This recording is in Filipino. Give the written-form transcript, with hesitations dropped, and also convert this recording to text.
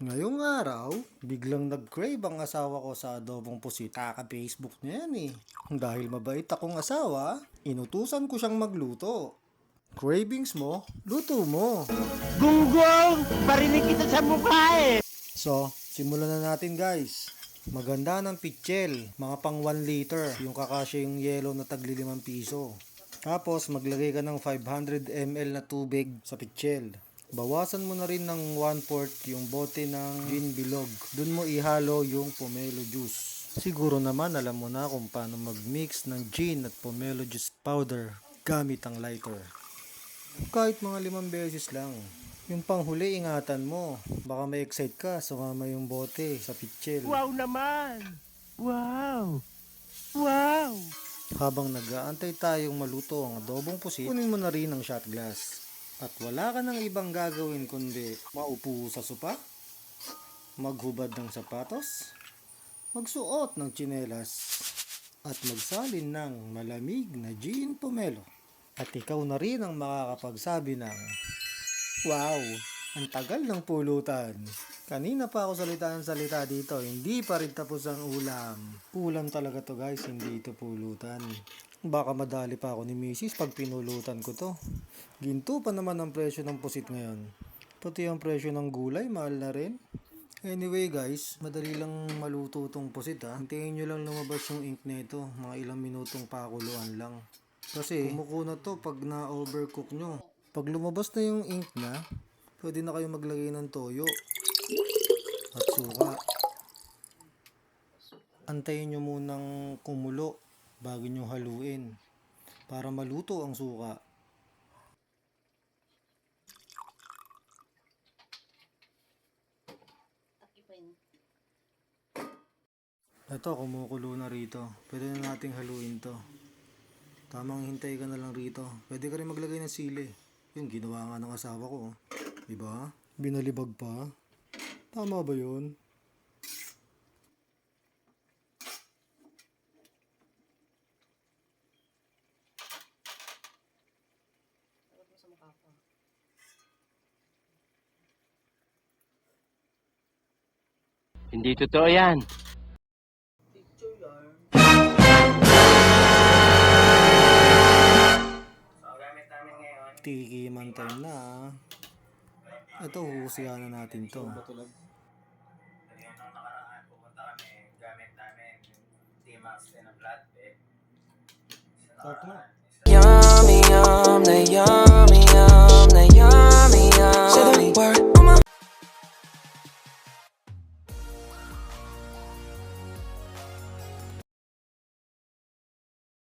Ngayong araw, biglang nag-crave ang asawa ko sa adobong pusit. Kaka-Facebook niya yan eh. Dahil mabait akong asawa, inutusan ko siyang magluto. Cravings mo, luto mo. Gunggong! Barinig kita sa mukha eh! So, simulan na natin guys. Maganda ng pitchel, mga pang 1 liter, yung kakasya yung yellow na tagli 5 piso. Tapos maglagay ka ng 500 ml na tubig sa pitchel. Bawasan mo na rin ng 1/4 yung bote ng gin bilog. Doon mo ihalo yung pomelo juice. Siguro naman alam mo na kung paano mag-mix ng gin at pomelo juice powder gamit ang lighter. Kahit mga 5 beses lang. Yung panghuli, ingatan mo. Baka may excite ka, sumama yung bote sa pitchel. Wow naman! Wow! Wow! Habang nag-aantay tayong maluto ang adobong pusit, kunin mo na rin ang shot glass. At wala ka nang ibang gagawin kundi maupo sa sopa, maghubad ng sapatos, magsuot ng tsinelas, at magsalin ng malamig na gin pomelo. At ikaw na rin ang makakapagsabi ng, wow, ang tagal ng pulutan. Kanina pa ako salita dito, hindi pa rin tapos ang ulam. Ulam talaga to guys, hindi ito pulutan. Baka madali pa ako ni Mrs. pag pinulutan ko to. Ginto pa naman ang presyo ng pusit ngayon. Pati ang presyo ng gulay, mahal na rin. Anyway guys, madali lang maluto tong pusit ha. Hintayin nyo lang lumabas yung ink nito, mga ilang minutong pakuluan lang. Kasi kumuko na to pag na-overcook nyo. Pag lumabas na yung ink na, pwede na kayo maglagay ng toyo at suka. Antayin nyo munang kumulo bago nyo haluin para maluto ang suka. Ito, kumukulo na rito. Pwede na nating haluin to. Tamang hintay ka na lang rito. Pwede ka rin maglagay ng sili. Yung ginawa nga ng asawa ko. Diba? Binalibag pa. Tama ba yun? Hindi totoo yan. Tikiman time na. Ito, huhusayan na natin to. Start na. Yummy, yum, the yum.